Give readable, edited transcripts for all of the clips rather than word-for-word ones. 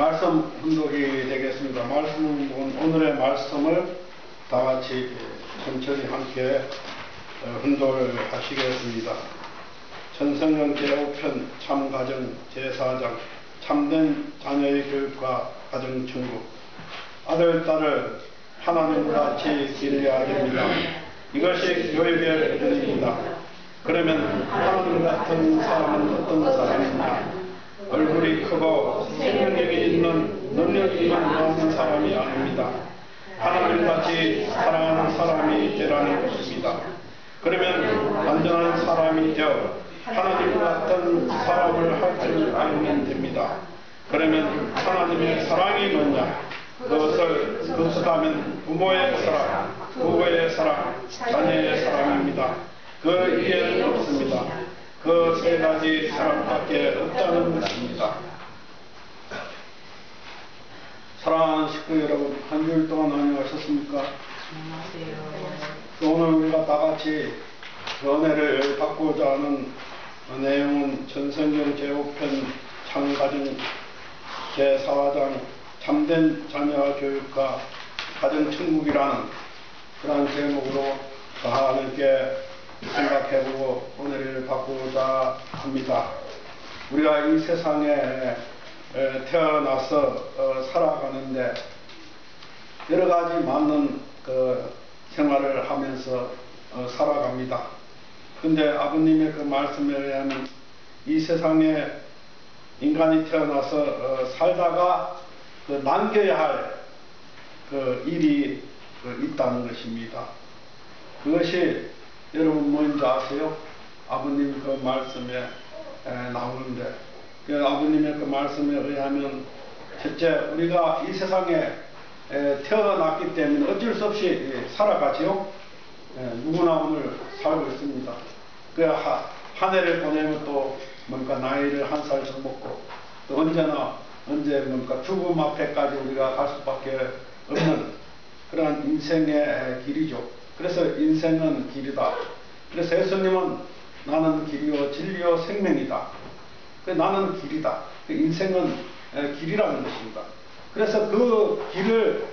말씀 훈독이 되겠습니다. 말씀 훈독은 오늘의 말씀을 다 같이 천천히 함께 훈독을 하시겠습니다. 천성령 제5편 참가정 제4장 참된 자녀의 교육과 가정천국. 아들, 딸을 하나님과 같이 기르어야 됩니다. 이것이 교육의 본입니다. 그러면 하나님 같은 사람은 어떤 사람이냐? 얼굴이 크고 생명력이 있는 능력이 있는 사람이 아닙니다. 하나님같이 사랑하는 사람이 되라는 것입니다. 그러면 완전한 사람이 되어 하나님 같은 사람을 할 줄 알면 됩니다. 그러면 하나님의 사랑이 뭐냐? 그것을 급습하면 부모의 사랑, 부부의 사랑, 자녀의 사랑입니다. 그 이해는 없습니다. 그 세 가지 사랑밖에 없다는 것입니다. 사랑하는 식구 여러분, 한 주일 동안 안녕하셨습니까? 오늘 우리가 다 같이 은혜를 받고자 하는 내용은 천성경 제5편 참가정 제4장 참된 자녀 교육과 가정천국이라는 그러한 제목으로 다 함께 생각해보고 은혜를 받고자 합니다. 우리가 이 세상에 태어나서 살아가는데 여러 가지 맞는 생활을 하면서 살아갑니다. 근데 아버님의 그 말씀에 의하면 이 세상에 인간이 태어나서 살다가 남겨야 할 일이 있다는 것입니다. 그것이 여러분 뭔지 아세요? 아버님 그 말씀에 나오는데 아버님의 그 말씀에 의하면 첫째, 우리가 이 세상에 태어났기 때문에 어쩔 수 없이 살아가지요. 누구나 오늘 살고 있습니다. 한 해를 보내면 또 뭔가 나이를 한 살 더 먹고 또 언제 뭔가 죽음 앞에까지 우리가 갈 수밖에 없는 그러한 인생의 길이죠. 그래서 인생은 길이다. 그래서 예수님은 나는 길이요 진리요 생명이다. 나는 길이다. 인생은 길이라는 것입니다. 그래서 그 길을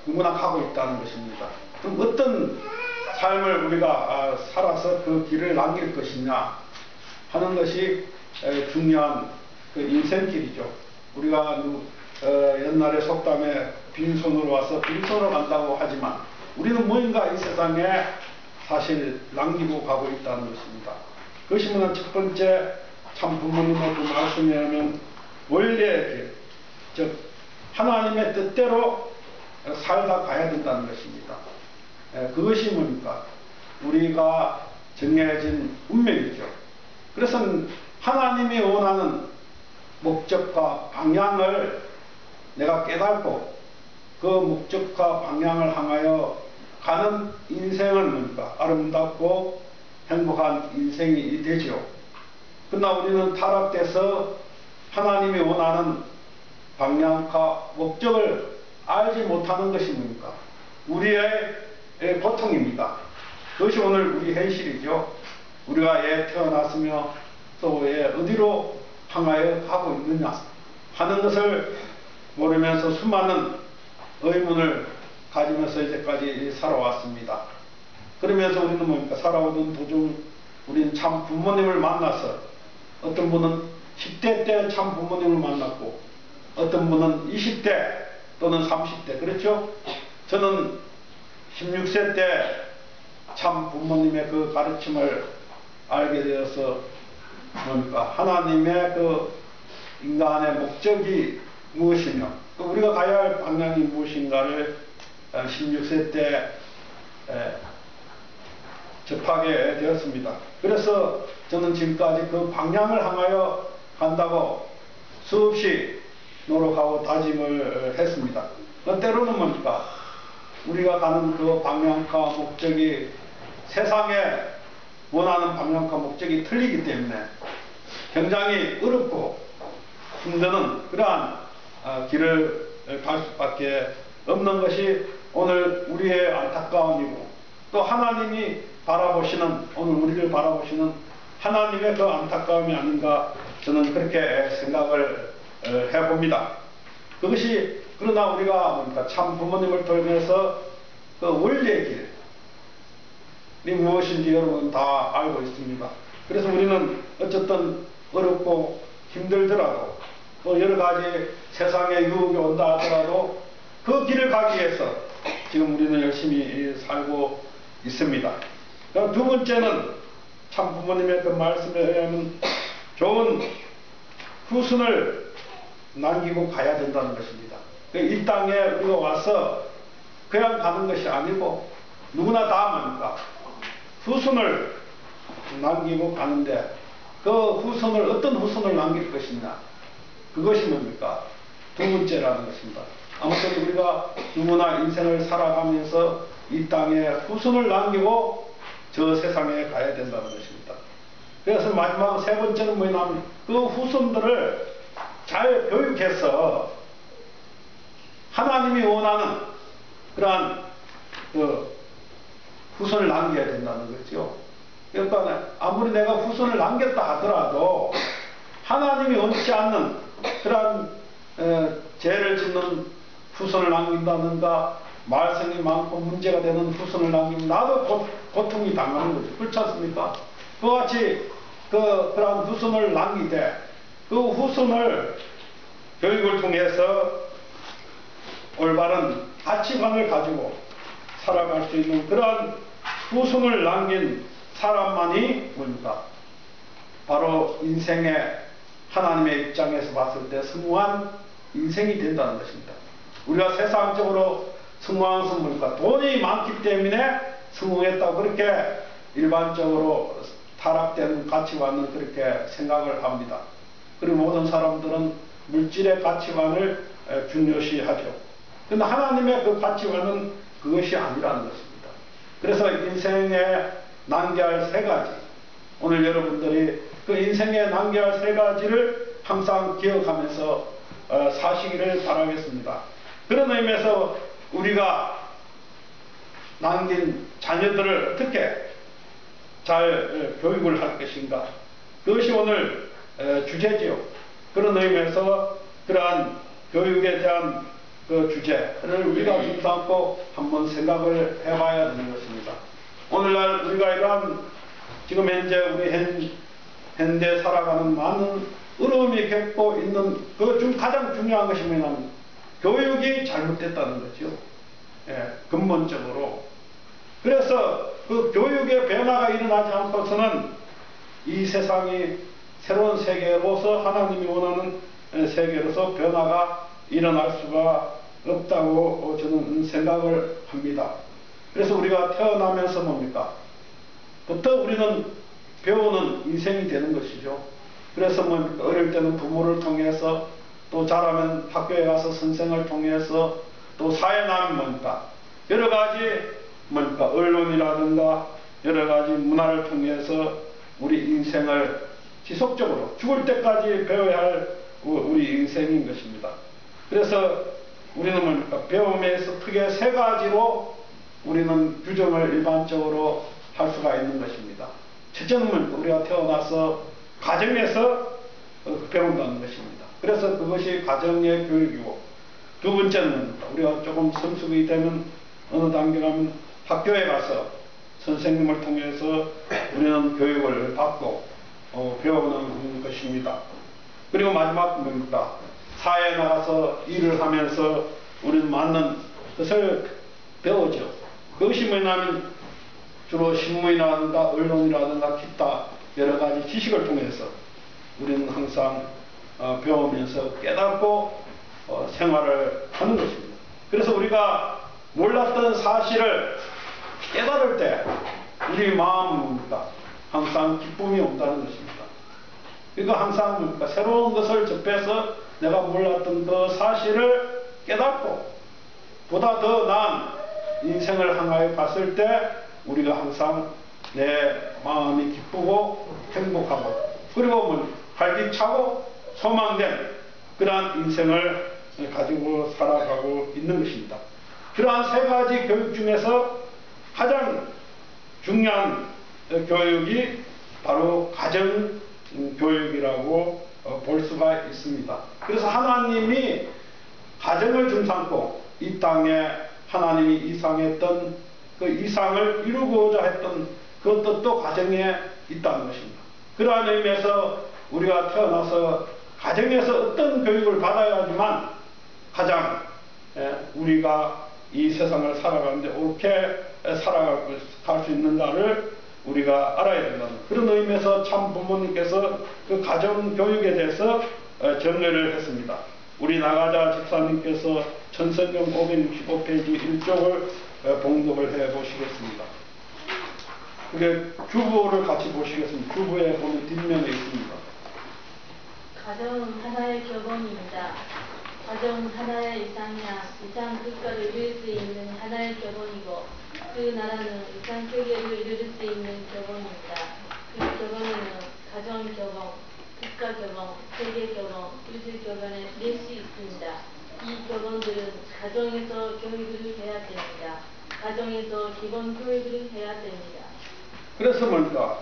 누구나 가고 있다는 것입니다. 그럼 어떤 삶을 우리가 살아서 그 길을 남길 것이냐 하는 것이 중요한 인생길이죠. 우리가 옛날에 속담에 빈손으로 와서 빈손으로 간다고 하지만 우리는 뭔가 이 세상에 사실 남기고 가고 있다는 것입니다. 그것이 뭐냐, 첫 번째 참 부모님의 그 말씀에 하면 원래의 길, 즉 하나님의 뜻대로 살다 가야 된다는 것입니다. 그것이 뭡니까? 우리가 정해진 운명이죠. 그래서 하나님이 원하는 목적과 방향을 내가 깨닫고 그 목적과 방향을 향하여 가는 인생은 뭡니까? 아름답고 행복한 인생이 되죠. 그러나 우리는 타락돼서 하나님이 원하는 방향과 목적을 알지 못하는 것이 뭡니까? 우리의 고통입니다. 그것이 오늘 우리 현실이죠. 우리가 태어났으며 또 어디로 향하여 가고 있느냐 하는 것을 모르면서 수많은 의문을 가지면서 이제까지 살아왔습니다. 그러면서 우리는 뭡니까? 살아오던 도중 우리는 참 부모님을 만나서 어떤 분은 10대 때 참 부모님을 만났고 어떤 분은 20대 또는 30대 그렇죠? 저는 16세 때 참 부모님의 그 가르침을 알게 되어서 뭡니까? 하나님의 그 인간의 목적이 무엇이며 또 우리가 가야 할 방향이 무엇인가를 16세 때 접하게 되었습니다. 그래서 저는 지금까지 그 방향을 향하여 간다고 수없이 노력하고 다짐을 했습니다. 때로는 뭡니까? 우리가 가는 그 방향과 목적이 세상에 원하는 방향과 목적이 틀리기 때문에 굉장히 어렵고 힘드는 그러한 길을 갈 수밖에 없는 것이 오늘 우리의 안타까움이고 또 하나님이 바라보시는 오늘 우리를 바라보시는 하나님의 그 안타까움이 아닌가 저는 그렇게 생각을 해봅니다. 그것이 그러나 우리가 뭡니까? 참 부모님을 통해서 그 원리의 길이 무엇인지 여러분 다 알고 있습니다. 그래서 우리는 어쨌든 어렵고 힘들더라도 또 여러 가지 세상에 유혹이 온다 하더라도 그 길을 가기 위해서 지금 우리는 열심히 살고 있습니다. 그럼 두 번째는 참 부모님의 그 말씀에 의하면 좋은 후손을 남기고 가야 된다는 것입니다. 이 땅에 우리가 와서 그냥 가는 것이 아니고 누구나 다 뭡니까? 후손을 남기고 가는데 그 후손을 어떤 후손을 남길 것이냐, 그것이 뭡니까? 두 번째라는 것입니다. 아무튼 우리가 누구나 인생을 살아가면서 이 땅에 후손을 남기고 저 세상에 가야 된다는 것입니다. 그래서 마지막 세 번째는 뭐냐면 그 후손들을 잘 교육해서 하나님이 원하는 그러한 그 후손을 남겨야 된다는 거죠. 그러니까 아무리 내가 후손을 남겼다 하더라도 하나님이 원치 않는 그러한 죄를 짓는 후손을 남긴다든가 말썽이 많고 문제가 되는 후손을 남기면 나도 고통이 당하는 거죠. 그렇지 않습니까? 그와 같이 그러한 후손을 남기되 그 후손을 교육을 통해서 올바른 가치관을 가지고 살아갈 수 있는 그러한 후손을 남긴 사람만이 뭡니까? 바로 인생의 하나님의 입장에서 봤을 때 성공한 인생이 된다는 것입니다. 우리가 세상적으로 성공한 것은 뭡니까? 돈이 많기 때문에 성공했다고 그렇게 일반적으로 타락된 가치관은 그렇게 생각을 합니다. 그리고 모든 사람들은 물질의 가치관을 중요시하죠. 그런데 하나님의 그 가치관은 그것이 아니라는 것입니다. 그래서 인생에 남겨야 할 세 가지, 오늘 여러분들이 그 인생에 남겨야 할 세 가지를 항상 기억하면서 사시기를 바라겠습니다. 그런 의미에서 우리가 남긴 자녀들을 어떻게 잘 교육을 할 것인가, 그것이 오늘 주제지요. 그런 의미에서 그러한 교육에 대한 그 주제를 우리가 김삼고 한번 생각을 해봐야 되는 것입니다. 오늘날 우리가 이러한 지금 현재 우리 현대 살아가는 많은 어려움이 겪고 있는 그 중 가장 중요한 것이 뭐냐면 교육이 잘못됐다는 거죠. 예, 근본적으로. 그래서 그 교육의 변화가 일어나지 않고서는 이 세상이 새로운 세계로서 하나님이 원하는 세계로서 변화가 일어날 수가 없다고 저는 생각을 합니다. 그래서 우리가 태어나면서 뭡니까? 부터 우리는 배우는 인생이 되는 것이죠. 그래서 뭡니까? 어릴 때는 부모를 통해서, 또 자라면 학교에 가서 선생을 통해서, 또 사회 나면 뭡니까? 여러 가지 뭡니까? 언론이라든가 여러 가지 문화를 통해서 우리 인생을 지속적으로 죽을 때까지 배워야 할 우리 인생인 것입니다. 그래서 우리는 뭡니까? 배움에서 크게 세 가지로 우리는 규정을 일반적으로 할 수가 있는 것입니다. 첫째는 뭡니까? 우리가 태어나서 가정에서 배운다는 것입니다. 그래서 그것이 가정의 교육이고, 두 번째는 뭡니까? 우리가 조금 성숙이 되면 어느 단계 가면 학교에 가서 선생님을 통해서 우리는 교육을 받고 배우는 것입니다. 그리고 마지막 뭡니까? 사회에 나가서 일을 하면서 우리는 맞는 것을 배우죠. 그것이 뭐냐면 주로 신문이라든가 언론이라든가 기타 여러 가지 지식을 통해서 우리는 항상 배우면서 깨닫고 생활을 하는 것입니다. 그래서 우리가 몰랐던 사실을 깨달을 때 우리 마음은 항상 기쁨이 온다는 것입니다. 그러니까 항상 새로운 것을 접해서 내가 몰랐던 그 사실을 깨닫고 보다 더 나은 인생을 향하여 갔을 때 우리가 항상 내 마음이 기쁘고 행복하고 그리고 활기차고 소망된 그러한 인생을 가지고 살아가고 있는 것입니다. 그러한 세 가지 교육 중에서 가장 중요한 교육이 바로 가정 교육이라고 볼 수가 있습니다. 그래서 하나님이 가정을 중삼고 이 땅에 하나님이 이상했던 그 이상을 이루고자 했던 그 뜻도 가정에 있다는 것입니다. 그러한 의미에서 우리가 태어나서 가정에서 어떤 교육을 받아야지만 가장 우리가 이 세상을 살아가는데 옳게 살아갈 수 있는가를 우리가 알아야 된다. 그런 의미에서 참 부모님께서 그 가정교육에 대해서 정리를 했습니다. 우리 나가자 집사님께서 천성경 565페이지 1쪽을 봉독을 해 보시겠습니다. 그게 주부를 같이 보시겠습니다. 주부에 보면 뒷면에 있습니다. 가정은 하나의 교본입니다. 가정은 하나의 이상 국가를 이룰 수 있는 하나의 교본이고 그 나라는 이상 세계를 이룰 수 있는 교본입니다. 그 교본에는 가정 교본, 국가 교본, 세계 교본, 우주 교본에 낼 수 있습니다. 이 교본들은 가정에서 교육을 해야 됩니다. 가정에서 기본 교육을 해야 됩니다. 그래서 뭡니까?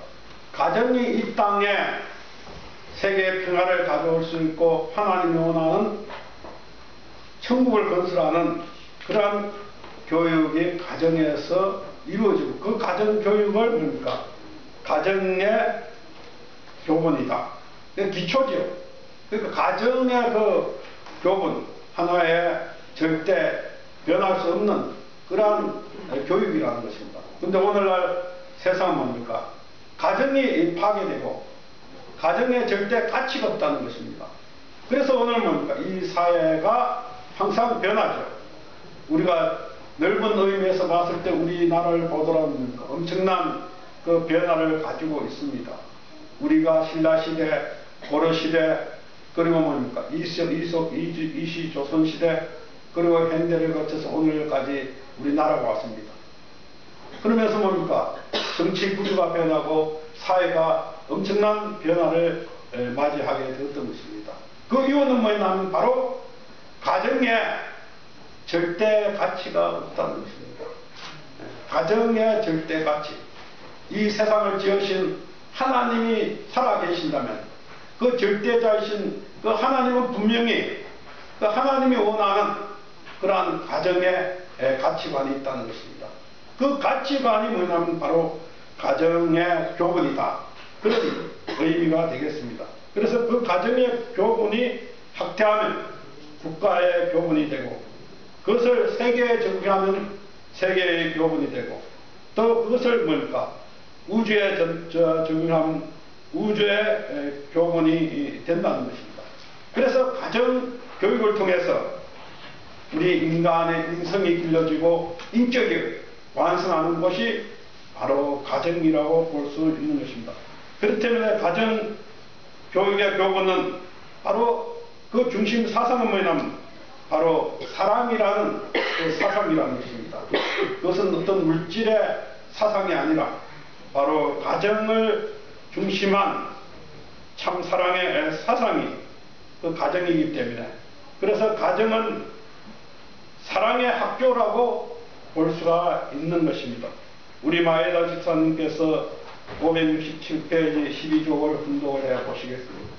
가정이 이 땅에 세계의 평화를 가져올 수 있고 하나님이 원하는 천국을 건설하는 그러한 교육이 가정에서 이루어지고 그 가정 교육을 뭡니까? 가정의 교본이다. 기초지요. 그러니까 가정의 그 교본 하나의 절대 변할 수 없는 그러한 교육이라는 것입니다. 근데 오늘날 세상은 뭡니까? 가정이 파괴되고 가정에 절대 가치가 없다는 것입니다. 그래서 오늘 뭡니까? 이 사회가 항상 변하죠. 우리가 넓은 의미에서 봤을 때 우리나라를 보더라도 엄청난 그 변화를 가지고 있습니다. 우리가 신라시대, 고려시대, 그리고 뭡니까? 이시조선시대, 그리고 현대를 거쳐서 오늘까지 우리나라가 왔습니다. 그러면서 뭡니까? 정치 구조가 변하고 사회가 엄청난 변화를 맞이하게 되었던 것입니다. 그 이유는 뭐냐면 바로 가정에 절대 가치가 없다는 것입니다. 가정의 절대 가치. 이 세상을 지으신 하나님이 살아계신다면 그 절대자이신 그 하나님은 분명히 그 하나님이 원하는 그러한 가정의 가치관이 있다는 것입니다. 그 가치관이 뭐냐면 바로 가정의 교본이다. 그런 의미가 되겠습니다. 그래서 그 가정의 교본이 확대하면 국가의 교본이 되고 그것을 세계에 적용하면 세계의 교본이 되고 또 그것을 뭡니까? 우주에 적용하면 우주의 교본이 된다는 것입니다. 그래서 가정 교육을 통해서 우리 인간의 인성이 길러지고 인격이 완성하는 것이 바로 가정이라고 볼 수 있는 것입니다. 그렇기 때문에 가정 교육의 교본은 바로 그 중심 사상은 뭐냐면 바로 사랑이라는 그 사상이라는 것입니다. 그것은 어떤 물질의 사상이 아니라 바로 가정을 중심한 참 사랑의 사상이 그 가정이기 때문에 그래서 가정은 사랑의 학교라고 볼 수가 있는 것입니다. 우리 마에다 집사님께서 567페이지 12조를 훈독을 해 보시겠습니다.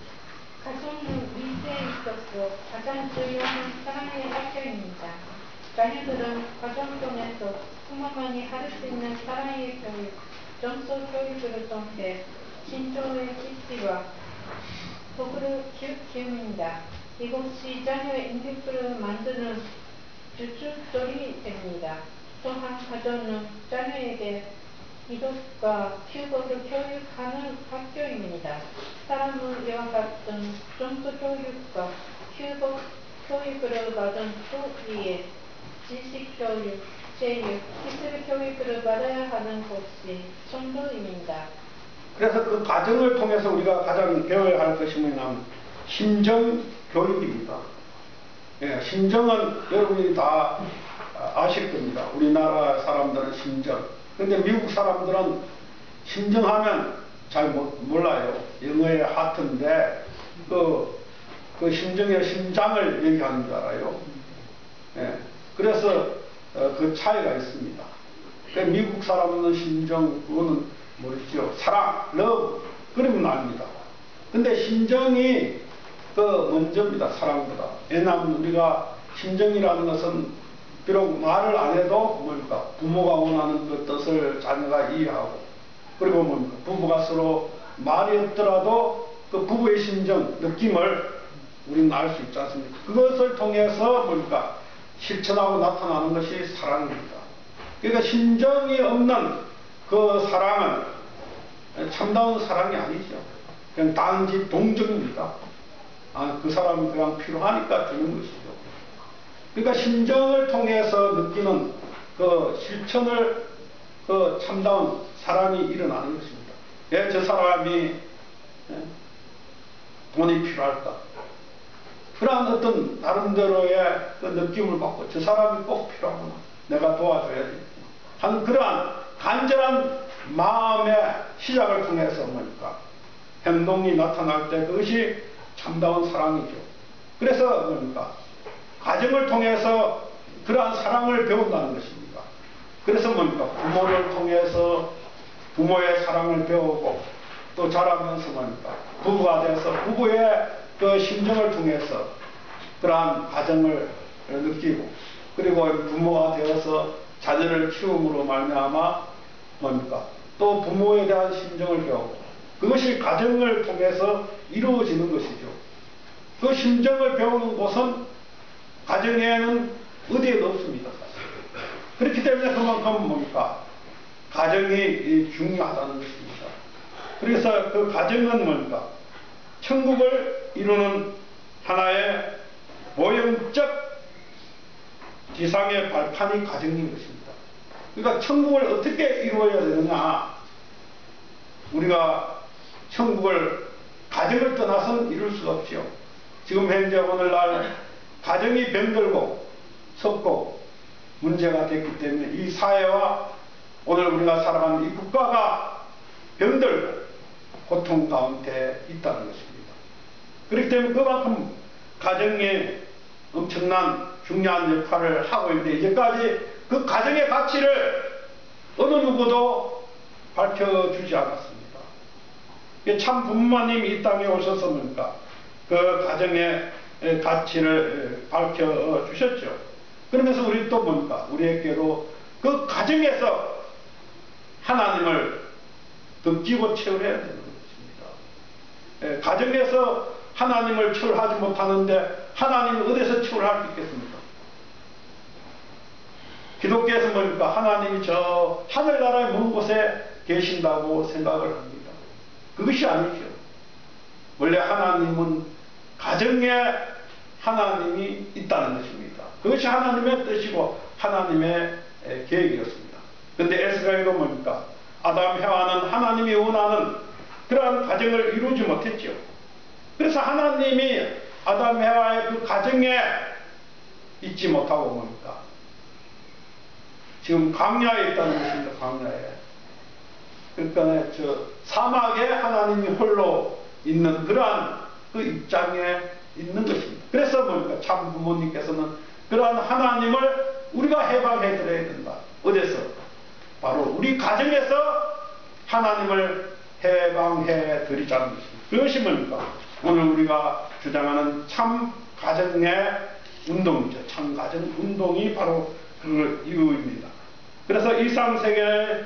가정은 위세에 있어서 가장 중요한 사랑의 학교입니다. 자녀들은 가정 통해서 부모만이 할 수 있는 사랑의 교육, 정서 교육을 통해 신조의 지식과 도구를 키웁니다. 이것이 자녀의 인격을 만드는 주축돌이 됩니다. 또한 가정은 자녀에게 이것과 규범을 교육하는 학교입니다. 사람은 이와 같은 정서 교육과 규범 교육을 받은 후에 지식 교육, 제육, 기술 교육을 받아야 하는 것이 성도입니다. 그래서 그 가정을 통해서 우리가 가장 배워야 할 것이 뭐냐면 심정 교육입니다. 예, 심정은 여러분이 다 아실 겁니다. 우리나라 사람들은 심정. 근데 미국 사람들은 심정하면 잘 몰라요. 영어의 하트인데 그 심정의 심장을 얘기하는 줄 알아요. 예, 그래서 그 차이가 있습니다. 미국 사람은 심정, 그거는 모르죠. 사랑, 러브, 그러면 압니다. 근데 심정이 그 먼저입니다. 사랑보다. 왜냐하면 우리가 신정이라는 것은 비록 말을 안 해도 뭡니까? 부모가 원하는 그 뜻을 자녀가 이해하고, 그리고 뭡니까? 부부가 서로 말이 없더라도 그 부부의 심정, 느낌을 우리는 알 수 있지 않습니까? 그것을 통해서 뭡니까? 실천하고 나타나는 것이 사랑입니다. 그러니까 신정이 없는 그 사랑은 참다운 사랑이 아니죠. 그냥 단지 동정입니다. 그 사람이 그냥 필요하니까 주는 것이죠. 그러니까 심정을 통해서 느끼는 그 실천을 그 참다운 사랑이 일어나는 것입니다. 왜 저 사람이 돈이 필요할까? 그러한 어떤 나름대로의 그 느낌을 받고 저 사람이 꼭 필요하구나. 내가 도와줘야지. 하는 그러한 간절한 마음의 시작을 통해서 뭡니까? 행동이 나타날 때 그것이 참다운 사랑이죠. 그래서 뭡니까? 가정을 통해서 그러한 사랑을 배운다는 것입니다. 그래서 뭡니까? 부모를 통해서 부모의 사랑을 배우고 또 자라면서 뭡니까? 부부가 돼서 부부의 그 심정을 통해서 그러한 가정을 느끼고, 그리고 부모가 되어서 자녀를 키움으로 말미암아 뭡니까? 또 부모에 대한 심정을 배우고, 그것이 가정을 통해서 이루어지는 것이죠. 그 심정을 배우는 곳은 가정에는 어디에도 없습니다. 그렇기 때문에 그만큼 뭡니까? 가정이 중요하다는 것입니다. 그래서 그 가정은 뭡니까? 천국을 이루는 하나의 모형적 지상의 발판이 가정인 것입니다. 그러니까 천국을 어떻게 이루어야 되느냐? 우리가 천국을 가정을 떠나서는 이룰 수가 없죠. 지금 현재 오늘날 가정이 병들고 썩고 문제가 됐기 때문에 이 사회와 오늘 우리가 살아가는 이 국가가 병들고 고통 가운데 있다는 것입니다. 그렇기 때문에 그만큼 가정에 엄청난 중요한 역할을 하고 있는데, 이제까지 그 가정의 가치를 어느 누구도 밝혀주지 않았습니다. 참 부모님이 이 땅에 오셔서 뭡니까? 그 가정의 가치를 밝혀주셨죠. 그러면서 우리 또 뭡니까? 우리에게도 그 가정에서 하나님을 덕지고 채워야 되는 것입니다. 가정에서 하나님을 채울하지 못하는데 하나님을 어디서 채울할 수 있겠습니까? 기독교에서 뭡니까? 하나님이 저 하늘나라의 먼 곳에 계신다고 생각을 합니다. 그것이 아니죠. 원래 하나님은 가정에 하나님이 있다는 것입니다. 그것이 하나님의 뜻이고 하나님의 계획이었습니다. 그런데 에스라엘은 뭡니까? 아담 해와는 하나님이 원하는 그러한 가정을 이루지 못했죠. 그래서 하나님이 아담 해와의 그 가정에 있지 못하고 뭡니까? 지금 광야에 있다는 것입니다. 광야에. 그러니까 저 사막에 하나님이 홀로 있는 그러한 그 입장에 있는 것입니다. 그래서 뭡니까? 참 부모님께서는 그러한 하나님을 우리가 해방해 드려야 된다. 어디서? 바로 우리 가정에서 하나님을 해방해 드리자는 것입니다. 그것이 뭡니까? 오늘 우리가 주장하는 참 가정의 운동이죠. 참 가정 운동이 바로 그 이유입니다. 그래서 일상세계의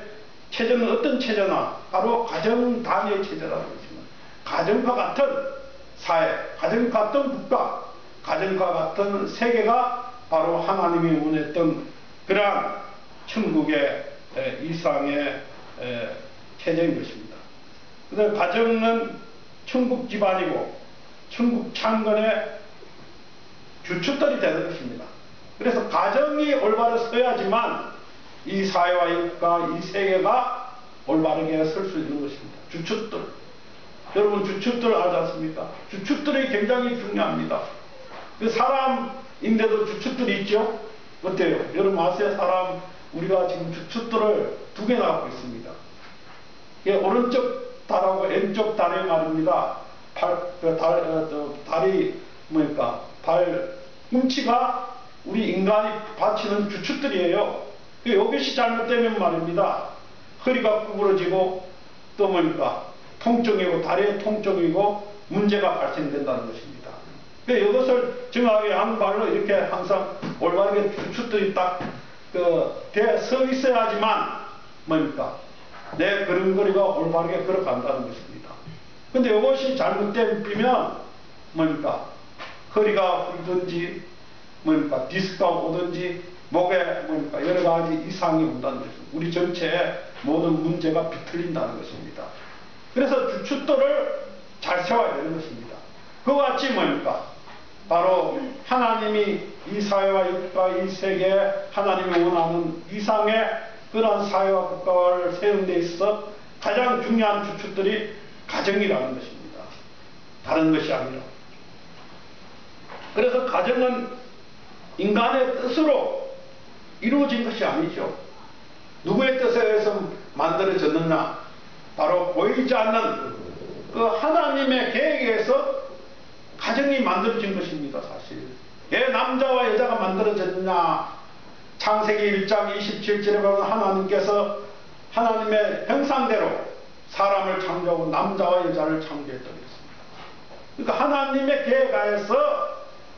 체제는 어떤 체제나 바로 가정 단위의 체제라는 것입니다. 가정과 같은 사회, 가정과 같은 국가, 가정과 같은 세계가 바로 하나님이 원했던 그러한 천국의 이상의 체제인 것입니다. 그래서 가정은 천국 집안이고 천국 창건의 주축들이 되는 것입니다. 그래서 가정이 올바로 서야지만 이 사회와 이 국가, 이 세계가 올바르게 설 수 있는 것입니다. 주축들. 여러분 주축들 알지 않습니까? 주축들이 굉장히 중요합니다. 그 사람인데도 주축들이 있죠? 어때요? 여러분 아세요? 사람, 우리가 지금 주축들을 2개나 갖고 있습니다. 오른쪽 달하고 왼쪽 달의 말입니다. 달이 뭡니까? 발꿈치가 우리 인간이 받치는 주축들이에요. 이것이 잘못되면 말입니다. 허리가 구부러지고 또 뭡니까? 통증이고 다리의 통증이고 문제가 발생된다는 것입니다. 그러니까 이것을 정확하게 양발로 이렇게 항상 올바르게 주춧들이 딱 서 있어야지만 뭡니까? 내 걸음걸이가 올바르게 걸어간다는 것입니다. 근데 이것이 잘못되면 뭡니까? 허리가 굴든지 뭡니까? 디스크가 오든지 목에 뭡니까? 여러 가지 이상이 온다는 것입니다. 우리 전체의 모든 문제가 비틀린다는 것입니다. 그래서 주춧돌을 잘 세워야 되는 것입니다. 그와 같이 뭡니까? 바로 하나님이 이 사회와 이 세계에 하나님이 원하는 이상의 그러한 사회와 국가를 세우는 데 있어서 가장 중요한 주춧돌이 가정이라는 것입니다. 다른 것이 아니라. 그래서 가정은 인간의 뜻으로 이루어진 것이 아니죠. 누구의 뜻에 의해서 만들어졌느냐? 바로 보이지 않는 그 하나님의 계획에 의해서 가정이 만들어진 것입니다. 사실. 왜 남자와 여자가 만들어졌느냐? 창세기 1장 27절에 보면 하나님께서 하나님의 형상대로 사람을 창조하고 남자와 여자를 창조했다고 했습니다. 그러니까 하나님의 계획하에서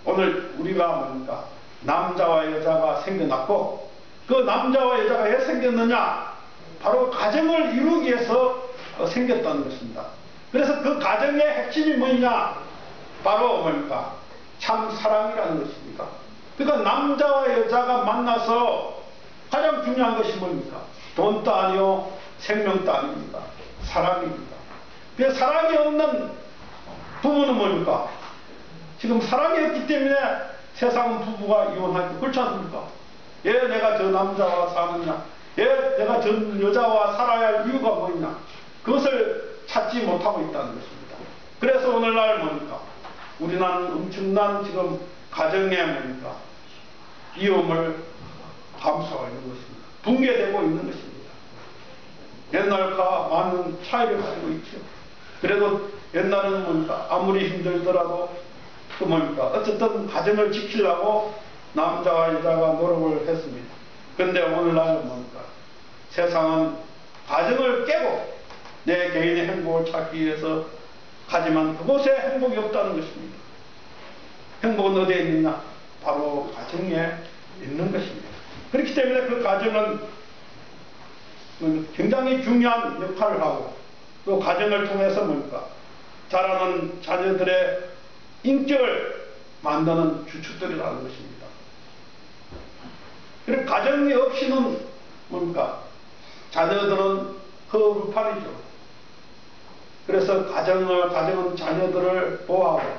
오늘 우리가 뭡니까? 남자와 여자가 생겨났고 그 남자와 여자가 왜 생겼느냐? 바로 가정을 이루기 위해서 생겼다는 것입니다. 그래서 그 가정의 핵심이 뭐냐? 바로 뭡니까? 참 사랑이라는 것입니다. 그러니까 남자와 여자가 만나서 가장 중요한 것이 뭡니까? 돈도 아니요, 생명도 아닙니다. 사랑입니다. 그 사랑이 없는 부부는 뭡니까? 지금 사랑이 없기 때문에 세상 부부가 이혼하고 그렇지 않습니까? 왜 내가 저 남자와 사느냐? 왜 내가 저 여자와 살아야 할 이유가 뭐냐? 그것을 찾지 못하고 있다는 것입니다. 그래서 오늘날 뭡니까? 우리는 엄청난 지금 가정에 뭡니까? 이혼을 감수하고 있는 것입니다. 붕괴되고 있는 것입니다. 옛날과 많은 차이를 가지고 있죠. 그래도 옛날은 뭡니까? 아무리 힘들더라도 그 뭡니까? 어쨌든 가정을 지키려고 남자와 여자가 노력을 했습니다. 그런데 오늘날은 뭡니까? 세상은 가정을 깨고 내 개인의 행복을 찾기 위해서 하지만 그곳에 행복이 없다는 것입니다. 행복은 어디에 있느냐? 바로 가정에 있는 것입니다. 그렇기 때문에 그 가정은 굉장히 중요한 역할을 하고 또 가정을 통해서 뭡니까? 자라는 자녀들의 인격을 만드는 주춧돌이라는 것입니다. 그리고 가정이 없이는 뭡니까? 자녀들은 허물판이죠. 그래서 가정은 자녀들을 보호하고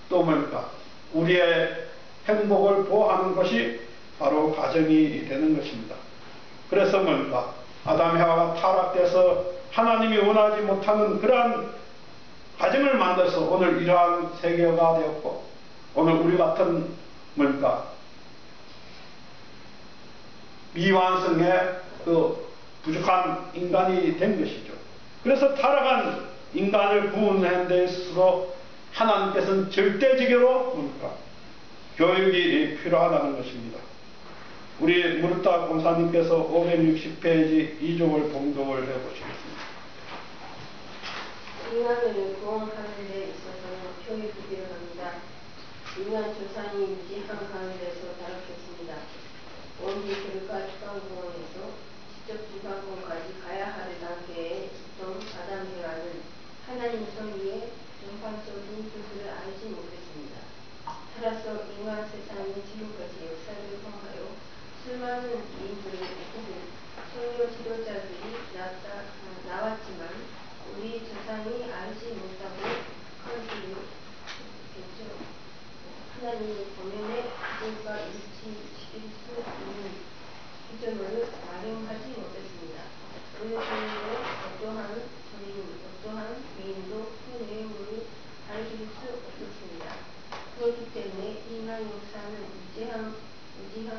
또 뭡니까? 우리의 행복을 보호하는 것이 바로 가정이 되는 것입니다. 그래서 뭡니까? 아담 해와가 타락돼서 하나님이 원하지 못하는 그러한 가정을 만들어서 오늘 이러한 세계가 되었고 오늘 우리 같은 뭡니까? 미완성의 그 부족한 인간이 된 것이죠. 그래서 타락한 인간을 구원하는 데 있어서 하나님께서는 절대적으로 뭡니까? 교육이 필요하다는 것입니다. 우리 무르타 공사님께서 560페이지 2쪽을 봉독을 해보시겠습니다. 인간을 구원하는 데 있어서는 교육이 필요합니다. 인간 조상이 무지한 가운데서 타락했습니다. 원기 교육과 주관공원에서 직접 주관공원까지 가야 할 단계에 있던 아담 헤와는 하나님 섭리의 전반적인 뜻을 알지 못했습니다. 따라서 인간 세상이 지금까지 역사를 통하여 수많은 인들을 혹은 성료 지도자들이 나왔지만 우리 조상이 알지 못하고 컨트롤했죠. 하나님의 본연의 뜻과 일치시킬 수 있는 기준을 마련하지 못했습니다. 그 중에 어떠한 위인도 그 내용을 밝힐 수 없었습니다. 그렇기 때문에 인간 역사는 무지한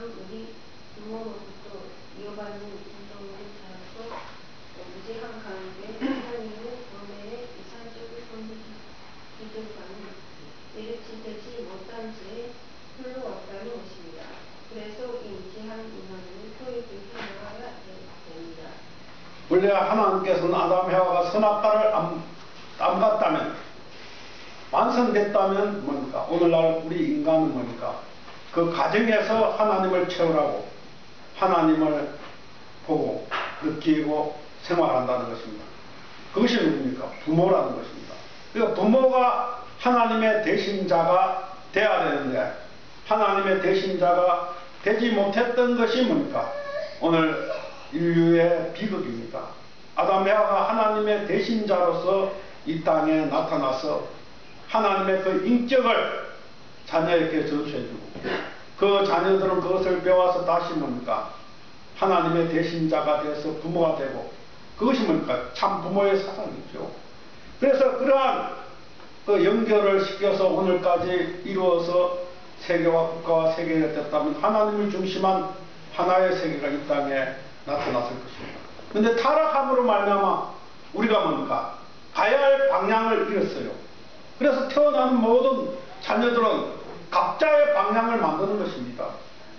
우리 부모로부터 이어받는 인종을 따라서 무지한 가운데 하나님의 본래의 이상적인 선비 기준과는 일치되지 못한 채 흘러왔다는 것입니다. 그래서 이 무지한 인간을 교육을 해나가야 됩니다. 원래 하나님께서는 아담 해와가 선악과를 안 갔다면 완성됐다면 뭡니까? 오늘날 우리 인간은 뭡니까? 그 가정에서 하나님을 채우라고 하나님을 보고 느끼고 생활한다는 것입니다. 그것이 누굽니까? 부모라는 것입니다. 그러니까 부모가 하나님의 대신자가 돼야 되는데 하나님의 대신자가 되지 못했던 것이 뭡니까? 오늘 인류의 비극입니다. 아담 에바가 하나님의 대신자로서 이 땅에 나타나서 하나님의 그 인격을 자녀에게 전수해주고 그 자녀들은 그것을 배워서 다시 뭡니까? 하나님의 대신자가 되어서 부모가 되고 그것이 뭡니까? 참 부모의 사상이죠. 그래서 그러한 그 연결을 시켜서 오늘까지 이루어서 세계와 국가와 세계가 됐다면 하나님을 중심한 하나의 세계가 이 땅에 나타났을 것입니다. 그런데 타락함으로 말미암아 우리가 뭡니까? 가야 할 방향을 잃었어요. 그래서 태어나는 모든 자녀들은 각자의 방향을 만드는 것입니다.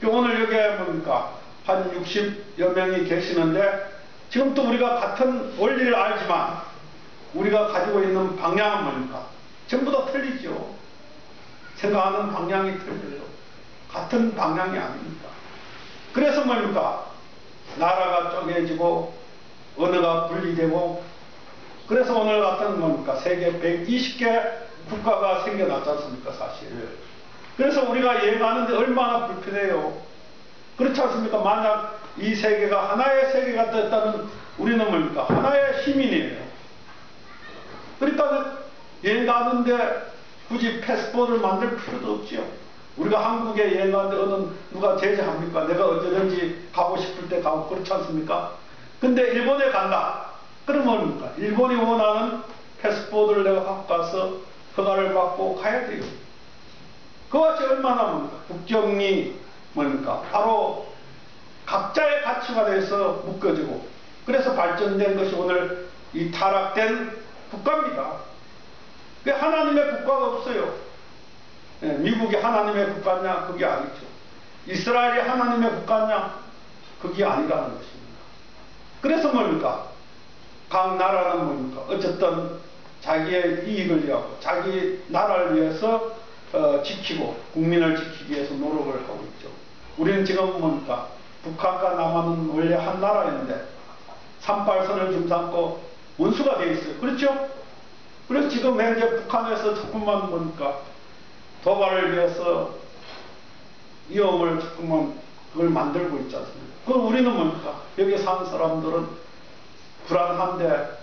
오늘 여기에 뭡니까? 한 60여 명이 계시는데 지금 또 우리가 같은 원리를 알지만 우리가 가지고 있는 방향은 뭡니까? 전부 다 틀리죠. 생각하는 방향이 틀려요. 같은 방향이 아닙니다. 그래서 뭡니까? 나라가 쪼개지고 언어가 분리되고 그래서 오늘 같은 뭡니까? 세계 120개 국가가 생겨났지 않습니까? 사실. 그래서 우리가 여행하는데 얼마나 불편해요. 그렇지 않습니까? 만약 이 세계가 하나의 세계가 됐다면 우리는 뭡니까? 하나의 시민이에요. 그러니까 여행 가는데 굳이 패스포트를 만들 필요도 없지요. 우리가 한국에 여행 가는데 어느 누가 제재합니까? 내가 언제든지 가고 싶을 때 가고 그렇지 않습니까? 근데 일본에 간다. 그럼 뭡니까? 일본이 원하는 패스포트를 내가 갖고 가서 허가를 받고 가야 돼요. 그와 같이 얼마나 뭡니까? 국경이 뭡니까? 바로 각자의 가치가 돼서 묶여지고 그래서 발전된 것이 오늘 이 타락된 국가입니다. 하나님의 국가가 없어요. 미국이 하나님의 국가냐? 그게 아니죠. 이스라엘이 하나님의 국가냐? 그게 아니라는 것입니다. 그래서 뭡니까? 각 나라는 뭡니까? 어쨌든 자기의 이익을 위하고 자기 나라를 위해서 지키고 국민을 지키기 위해서 노력을 하고 있죠. 우리는 지금 뭡니까? 북한과 남한은 원래 한 나라였는데 38선을 중삼고 원수가 되어 있어요. 그렇죠? 그래서 지금 현재 북한에서 자꾸만 뭡니까? 도발을 위해서 위험을 자꾸만 그걸 만들고 있지 않습니까? 그럼 우리는 뭡니까? 여기 사는 사람들은 불안한데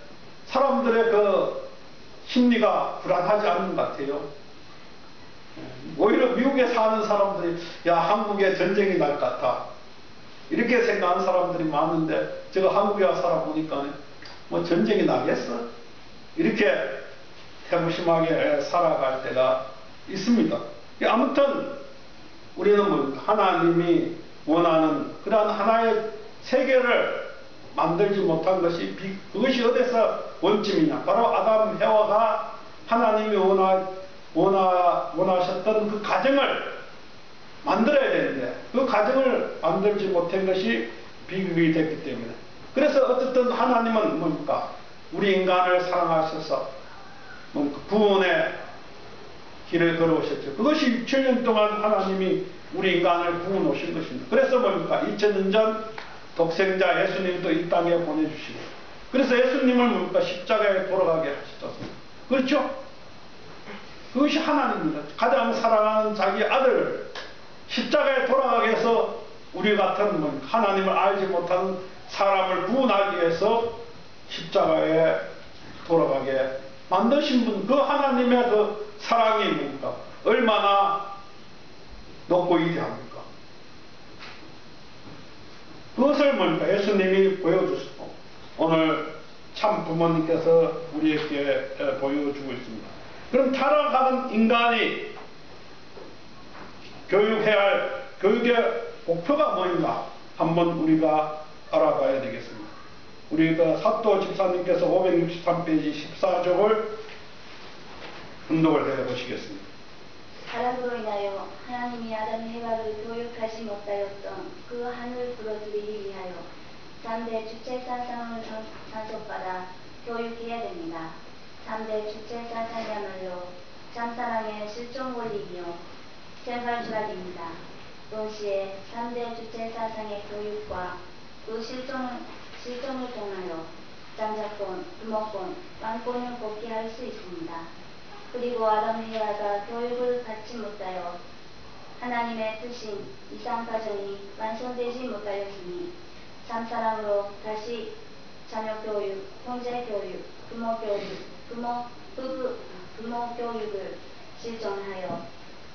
사람들의 그 심리가 불안하지 않은 것 같아요. 오히려 미국에 사는 사람들이 야 한국에 전쟁이 날 것 같아 이렇게 생각하는 사람들이 많은데 제가 한국에 와서 살아보니까 뭐 전쟁이 나겠어? 이렇게 태무심하게 살아갈 때가 있습니다. 아무튼 우리는 뭐 하나님이 원하는 그러한 하나의 세계를 만들지 못한 것이 그것이 어디서 원점이냐? 바로 아담 해와가 하나님이 원하셨던 그 가정을 만들어야 되는데 그 가정을 만들지 못한 것이 비극이 됐기 때문에 그래서 어쨌든 하나님은 뭡니까? 우리 인간을 사랑하셔서 뭡니까? 구원의 길을 걸어오셨죠. 그것이 6,000년 동안 하나님이 우리 인간을 구원 오신 것입니다. 그래서 뭡니까? 2000년 전 독생자 예수님도 이 땅에 보내주시고 그래서 예수님을 뭡니까? 십자가에 돌아가게 하셨습니다. 그렇죠? 그것이 하나님입니다. 가장 사랑하는 자기 아들을 십자가에 돌아가게 해서 우리 같은 하나님을 알지 못하는 사람을 구원하기 위해서 십자가에 돌아가게 만드신 분, 그 하나님의 그 사랑이 뭡니까? 얼마나 높고 위대합니까? 그것을 뭡니까? 예수님이 보여주시고 오늘 참 부모님께서 우리에게 보여주고 있습니다. 그럼 타락하는 인간이 교육해야 할 교육의 목표가 뭐인가 한번 우리가 알아봐야 되겠습니다. 우리가 사도 집사님께서 563페이지 14쪽을 분독을 해보시겠습니다. 타락으로 인하여 하나님이 아담 해와를 교육하지 못하였던 그 한을 풀어주기 위하여 3대 주체사상을 산속받아 교육해야 됩니다. 3대 주체사상이야말로 참사랑의 실존 원리이며 생활 철학입니다. 동시에 3대 주체 사상의 교육과 그 실존을 통하여 장자권, 부모권, 왕권을 복귀할 수 있습니다. 그리고 아담 헤와가 교육을 받지 못하여 하나님의 뜻인 이상가정이 완성되지 못하였으니 참사랑으로 다시 자녀교육, 형제교육, 부모교육을 실천하여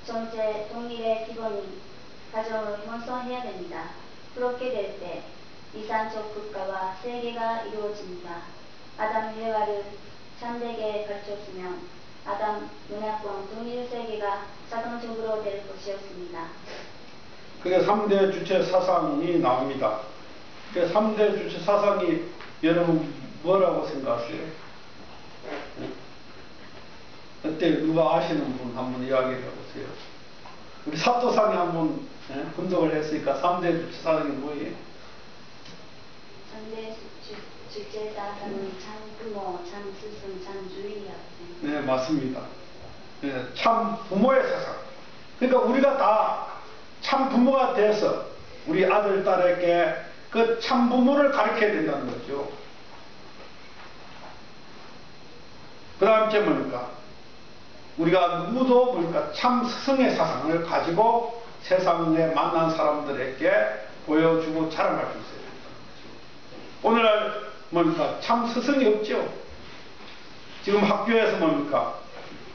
전체 동일의 기본인 가정을 형성해야 됩니다. 그렇게 될 때 이산적 국가와 세계가 이루어집니다. 아담 헤와를 참되게 가르쳤으면 아담 문화권 동일 세계가 자동적으로 될 것이었습니다. 그게 3대 주체 사상이 나옵니다. 그 3대 주체 사상이 여러분 뭐라고 생각하세요? 어때? 누가 아시는 분 한번 이야기해 보세요. 우리 사도상이 한번 분석을 했으니까 3대 주체 사상이 뭐예요? 3대 주체 사상은 참 부모, 참 스승, 참 주의야. 네, 맞습니다. 네, 참 부모의 사상. 그러니까 우리가 다 참 부모가 돼서 우리 아들, 딸에게 그 참 부모를 가르쳐야 된다는 거죠. 그 다음 째 뭡니까? 우리가 누구도 뭡니까? 참 스승의 사상을 가지고 세상에 만난 사람들에게 보여주고 자랑할 수 있어야 된다는 거죠. 오늘날 뭡니까? 참 스승이 없죠. 지금 학교에서 뭡니까?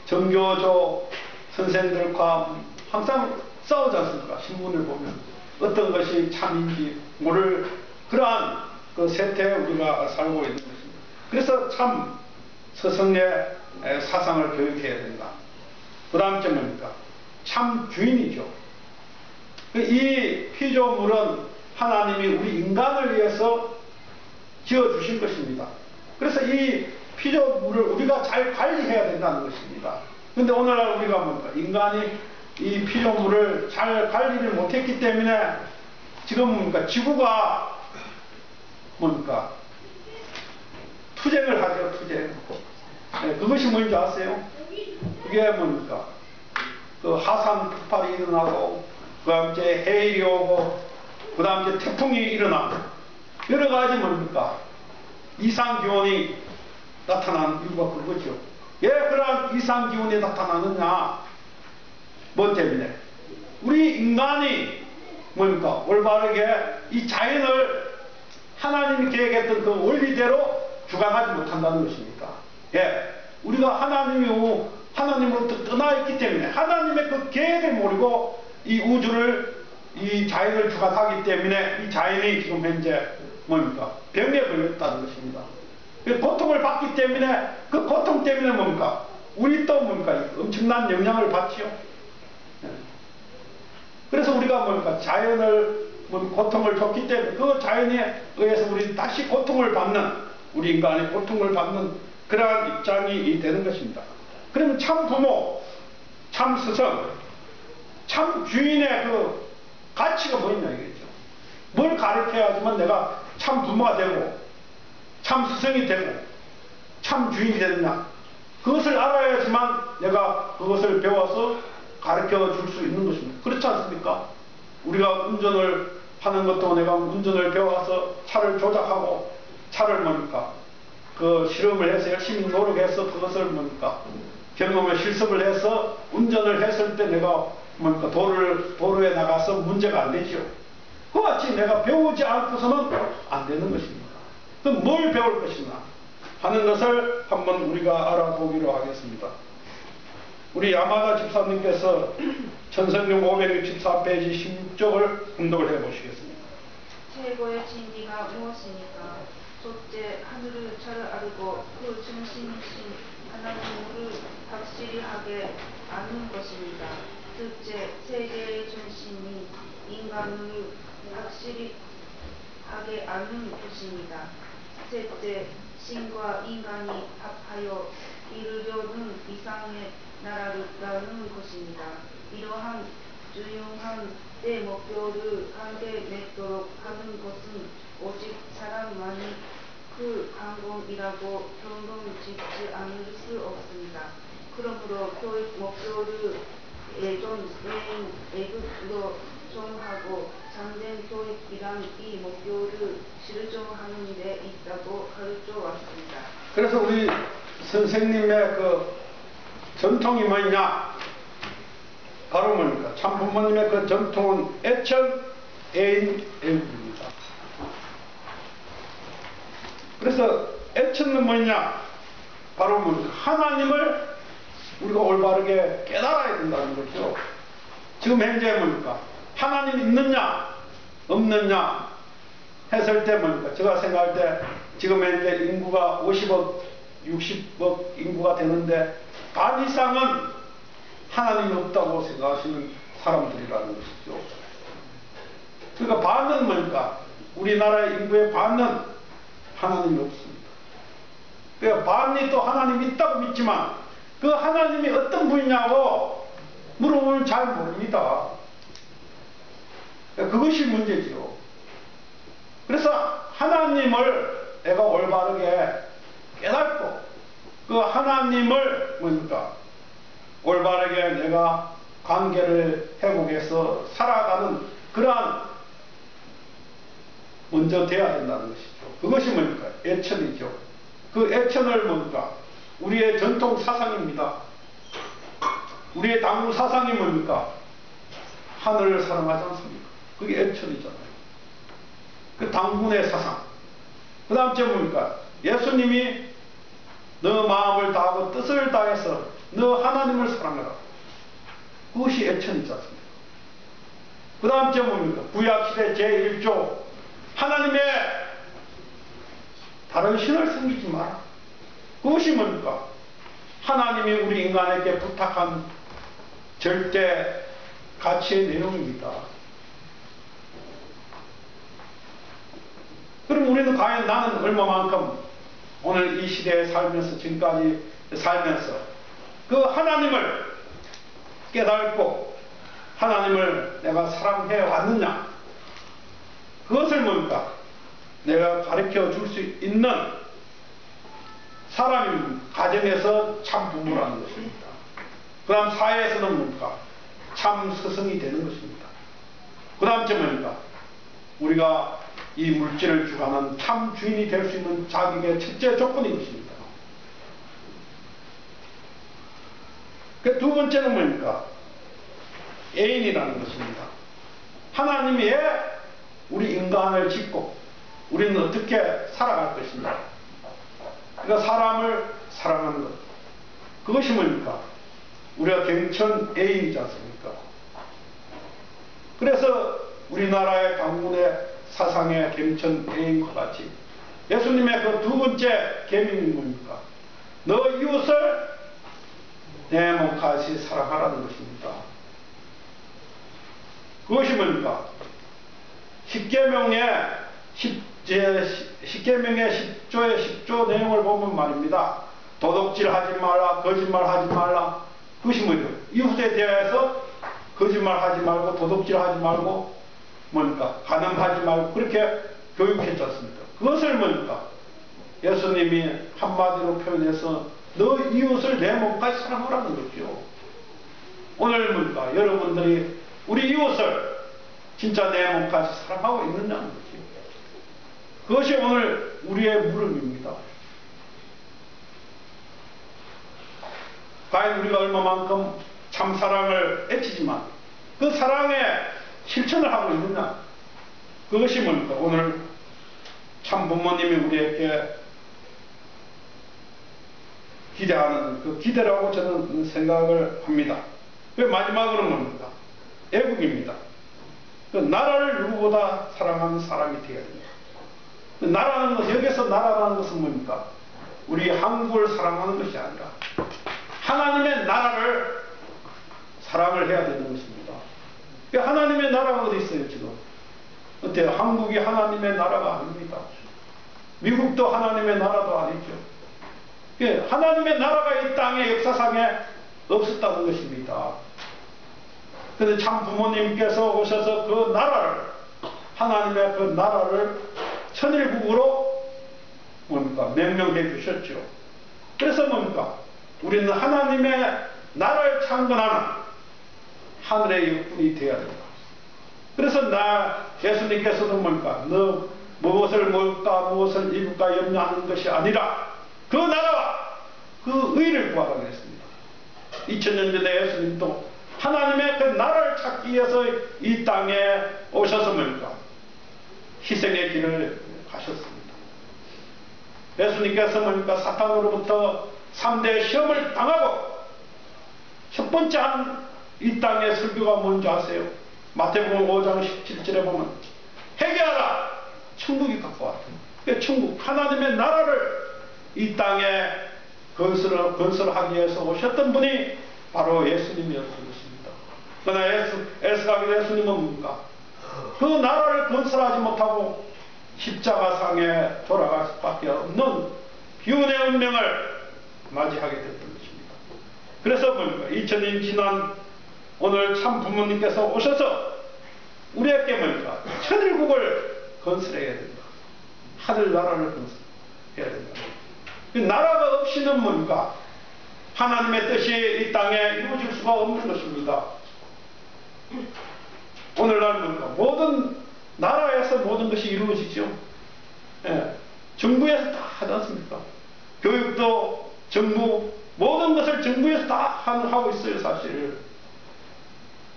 정교조 선생들과 항상 싸우지 않습니까? 신문을 보면 어떤 것이 참인지 모를 그러한 그 세태에 우리가 살고 있는 것입니다. 그래서 참 스승의 사상을 교육해야 된다. 그 다음 점 뭡니까? 참 주인이죠. 이 피조물은 하나님이 우리 인간을 위해서 지어주신 것입니다. 그래서 이 피조물을 우리가 잘 관리해야 된다는 것입니다. 근데 오늘날 우리가 뭡니까? 인간이 이 피조물을 잘 관리를 못했기 때문에 지금 뭡니까? 지구가 뭡니까? 투쟁을 하죠, 투쟁. 네, 그것이 뭔지 아세요? 그게 뭡니까? 그 하산 폭발이 일어나고, 그 다음 이제 해일이 오고, 그 다음 이제 태풍이 일어나고, 여러 가지 뭡니까? 이상기온이 나타나는 이유가 그거죠. 왜 그러한 이상기온이 나타나느냐? 뭐 때문에? 우리 인간이 뭡니까? 올바르게 이 자연을 하나님이 계획했던 그 원리대로 주관하지 못한다는 것입니다. 예. 우리가 하나님으로부터 떠나 있기 때문에 하나님의 그 계획을 모르고 이 우주를, 이 자연을 주관하기 때문에 이 자연이 지금 현재 뭡니까? 병에 걸렸다는 것입니다. 고통을 받기 때문에 그 고통 때문에 뭡니까? 우리 또 뭡니까? 엄청난 영향을 받지요. 그래서 우리가 뭡니까? 자연을 고통을 줬기 때문에 그 자연에 의해서 우리 다시 고통을 받는, 우리 인간이 고통을 받는 그러한 입장이 되는 것입니다. 그러면 참 부모, 참 스승, 참 주인의 그 가치가 뭐냐 이거죠. 뭘 가르쳐야지만 내가 참 부모가 되고 참 스승이 되고 참 주인이 되느냐, 그것을 알아야지만 내가 그것을 배워서 가르쳐 줄 수 있는 것입니다. 그렇지 않습니까? 우리가 운전을 하는 것도 내가 운전을 배워서 차를 조작하고 차를 뭡니까? 그 실험을 해서 열심히 노력해서 그것을 뭡니까? 경험을 실습을 해서 운전을 했을 때 내가 뭡니까? 도로에 나가서 문제가 안 되죠. 그와 같이 내가 배우지 않고서는 안 되는 것입니다. 그럼 뭘 배울 것이냐 하는 것을 한번 우리가 알아보기로 하겠습니다. 우리 야마다 집사님께서 천성경 564페이지 16쪽을 분독을 해 보시겠습니다. 최고의 진리가 무엇입니까? 첫째, 하늘을 잘 알고 그 중심이신 하나님을 확실히 하게 아는 것입니다. 둘째, 세계의 중심인 인간을 확실히 하게 아는 것입니다. 셋째, 신과 인간이 합하여 이루려는 이상의 나라를 나누는 것입니다. 이러한 중요한 내 목표를 함께 맺도록 하는 것은 오직 사람만이 그 강공이라고 평론 짓지 않을 수 없습니다. 그러므로 교육 목표를 애국으로 정하고 참된 교육이란 이 목표를 실천하는 데 있다고 가르쳐 왔습니다. 그래서 우리 선생님의 그 전통이 뭐냐? 바로 뭡니까? 참 부모님의 그 전통은 애천, 애인, 애국입니다. 그래서 애천은 뭐냐? 바로 뭡니까? 하나님을 우리가 올바르게 깨달아야 된다는 거죠. 지금 현재 뭡니까? 하나님이 있느냐 없느냐 했을 때 뭡니까? 제가 생각할 때 지금 현재 인구가 50억 60억 인구가 되는데 반 이상은 하나님이 없다고 생각하시는 사람들이라는 것이죠. 그러니까 반은 뭡니까? 우리나라의 인구의 반은 하나님이 없습니다. 그러니까 반이 또 하나님이 있다고 믿지만 그 하나님이 어떤 분이냐고 물어보면 잘 모릅니다. 그것이 문제지요. 그래서 하나님을 내가 올바르게 깨닫고 그 하나님을 뭡니까? 올바르게 내가 관계를 회복해서 살아가는 그러한 먼저 돼야 된다는 것이죠. 그것이 뭡니까? 애천이죠. 그 애천을 뭡니까? 우리의 전통 사상입니다. 우리의 당부 사상이 뭡니까? 하늘을 사랑하지 않습니까? 그게 애천이잖아요. 그 당군의 사상. 그 다음 째 뭡니까? 예수님이 너 마음을 다하고 뜻을 다해서 너 하나님을 사랑하라. 그것이 애천이지 않습니까? 그 다음 째 뭡니까? 구약시대 제1조 하나님의 다른 신을 섬기지 마라. 그것이 뭡니까? 하나님이 우리 인간에게 부탁한 절대 가치의 내용입니다. 그럼 우리는 과연 나는 얼마만큼 오늘 이 시대에 살면서 지금까지 살면서 그 하나님을 깨닫고 하나님을 내가 사랑해 왔느냐? 그것을 뭡니까? 내가 가르쳐 줄 수 있는 사람이 가정에서 참 부모라는 것입니다. 그 다음 사회에서는 뭡니까? 참 스승이 되는 것입니다. 그 다음 째 뭡니까? 우리가 이 물질을 주관하는 참 주인이 될 수 있는 자격의 첫째 조건인 것입니다. 그 두 번째는 뭡니까? 애인이라는 것입니다. 하나님이 왜 우리 인간을 짓고 우리는 어떻게 살아갈 것인가? 그러니까 사람을 사랑하는 것. 그것이 뭡니까? 우리가 경천 애인이지 않습니까? 그래서 우리나라의 강군의 사상의 경천 애인과 같이 예수님의 그 두 번째 계명이 뭡니까? 너 이웃을 내 몸같이 사랑하라는 것입니다. 그것이 뭡니까? 십계명의 10조의 10조 내용을 보면 말입니다. 도둑질하지 말라, 거짓말하지 말라. 그것이 뭐죠? 이웃에 대해서 거짓말하지 말고 도둑질하지 말고 뭡니까? 간음하지 말고 그렇게 교육했지 않습니까? 그것을 뭡니까? 예수님이 한마디로 표현해서 너 이웃을 내 몸까지 사랑하라는 거죠. 오늘 뭡니까? 여러분들이 우리 이웃을 진짜 내 몸까지 사랑하고 있느냐는 거죠. 그것이 오늘 우리의 물음입니다. 과연 우리가 얼마만큼 참 사랑을 애치지만 그 사랑에 실천을 하고 있느냐? 그것이 뭡니까? 오늘 참 부모님이 우리에게 기대하는 그 기대라고 저는 생각을 합니다. 그 마지막으로 뭡니까? 애국입니다. 그 나라를 누구보다 사랑하는 사람이 되어야 됩니다. 그 나라는 것, 여기서 나라라는 것은 뭡니까? 우리 한국을 사랑하는 것이 아니라 하나님의 나라를 사랑을 해야 되는 것입니다. 그 하나님의 나라가 어디 있어요 지금? 어때요? 한국이 하나님의 나라가 아닙니다. 미국도 하나님의 나라도 아니죠. 하나님의 나라가 이 땅의 역사상에 없었다는 것입니다. 그런데 참 부모님께서 오셔서 그 나라를 하나님의 그 나라를 천일국으로 뭡니까? 명명해 주셨죠. 그래서 뭡니까? 우리는 하나님의 나라를 창건하는 하늘의 일꾼이 되어야 된다. 그래서 예수님께서도 뭡니까? 너 무엇을 먹을까 무엇을 입을까 염려하는 것이 아니라 그 나라와 그 의를 구하라고 했습니다. 2000년 전에 예수님도 하나님의 그 나라를 찾기 위해서 이 땅에 오셔서 뭡니까? 희생의 길을 가셨습니다. 예수님께서 뭡니까? 사탄으로부터 3대 시험을 당하고 첫 번째 한 이 땅의 설교가 뭔지 아세요? 마태복음 5장 17절에 보면 회개하라! 천국이 가까웠다. 천국, 하나님의 나라를 이 땅에 건설하기 위해서 오셨던 분이 바로 예수님이었던 것입니다. 그러나 에스가기 예수님은 뭡니까? 그 나라를 건설하지 못하고 십자가상에 돌아갈 수밖에 없는 비운의 운명을 맞이하게 됐던 것입니다. 그래서 뭡니까? 2000년 지난 오늘 참 부모님께서 오셔서 우리에게 뭡니까? 천일국을 건설해야 된다. 하늘나라를 건설해야 된다. 나라가 없이는 뭡니까? 하나님의 뜻이 이 땅에 이루어질 수가 없는 것입니다. 오늘날 뭡니까? 모든 나라에서 모든 것이 이루어지죠. 예. 정부에서 다 하지 않습니까? 교육도 정부, 모든 것을 정부에서 다 하고 있어요, 사실.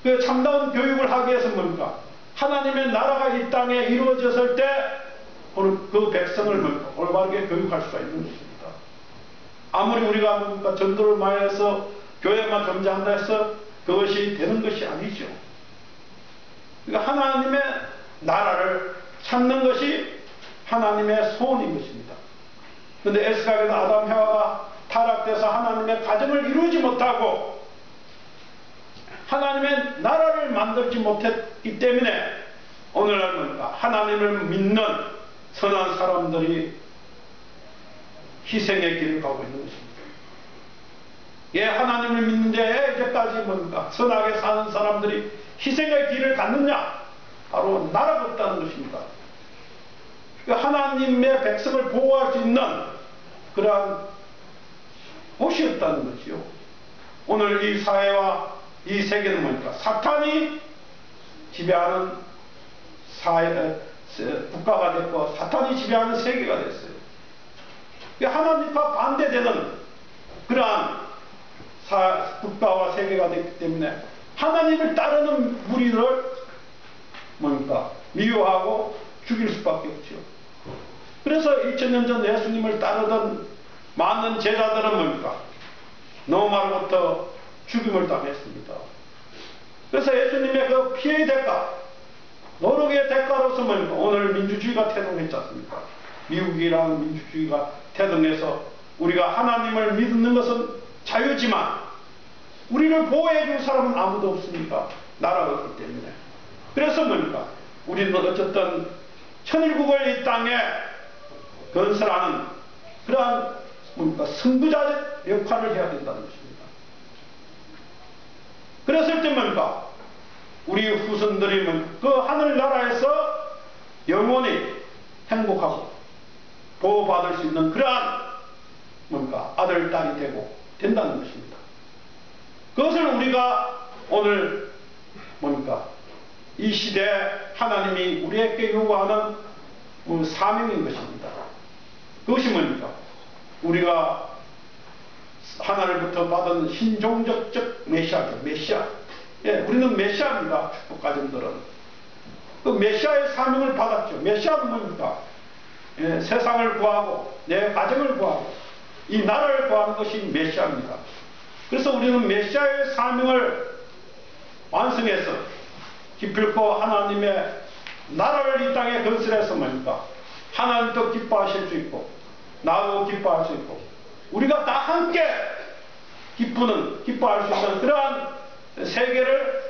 그 참다운 교육을 하기 위해서 뭡니까? 하나님의 나라가 이 땅에 이루어졌을 때 그 백성을 뭡니까? 올바르게 교육할 수가 있는 것입니다. 아무리 우리가 뭡니까? 전도를 많이 해서 교회만 존재한다 해서 그것이 되는 것이 아니죠. 그러니까 하나님의 나라를 찾는 것이 하나님의 소원인 것입니다. 그런데 에스가에서 아담 해와가 타락돼서 하나님의 가정을 이루지 못하고 하나님의 나라를 만들지 못했기 때문에 오늘날 뭡니까? 하나님을 믿는 선한 사람들이 희생의 길을 가고 있는 것입니다. 예, 하나님을 믿는데 이제까지 뭡니까? 선하게 사는 사람들이 희생의 길을 갔느냐? 바로 나라가 없다는 것입니다. 하나님의 백성을 보호할 수 있는 그러한 곳이 없다는 것이요. 오늘 이 사회와 이 세계는 뭡니까? 사탄이 지배하는 국가가 됐고 사탄이 지배하는 세계가 됐어요. 하나님과 반대되는 그러한 국가와 세계가 됐기 때문에 하나님을 따르는 무리를 뭡니까? 미워하고 죽일 수밖에 없죠. 그래서 2000년 전 예수님을 따르던 많은 제자들은 뭡니까? 노마로부터 죽임을 당했습니다. 그래서 예수님의 그 피해의 대가, 노력의 대가로서 뭡니까? 오늘 민주주의가 태동했지 않습니까? 미국이라는 민주주의가 태동해서 우리가 하나님을 믿는 것은 자유지만 우리를 보호해 줄 사람은 아무도 없으니까 나라가 없기 때문에. 그래서 뭡니까? 우리는 어쨌든 천일국을 이 땅에 건설하는 그러한 뭡니까? 선구자적 역할을 해야 된다는 것입니다. 그랬을 때 뭡니까? 우리 후손들이 그 하늘나라에서 영원히 행복하고 보호받을 수 있는 그러한 뭡니까? 아들, 딸이 되고 된다는 것입니다. 그것을 우리가 오늘 뭡니까? 이 시대에 하나님이 우리에게 요구하는 사명인 것입니다. 그것이 뭡니까? 우리가 하나님부터 받은 신종적적 메시아죠. 메시아. 예, 우리는 메시아입니다. 축복가정들은. 그 메시아의 사명을 받았죠. 메시아는 뭡니까? 예, 세상을 구하고 내 가정을 구하고 이 나라를 구하는 것이 메시아입니다. 그래서 우리는 메시아의 사명을 완성해서 기필코 하나님의 나라를 이 땅에 건설해서 뭡니까? 하나님도 기뻐하실 수 있고 나도 기뻐할 수 있고 우리가 다 함께 기뻐할 수 있는 그러한 세계를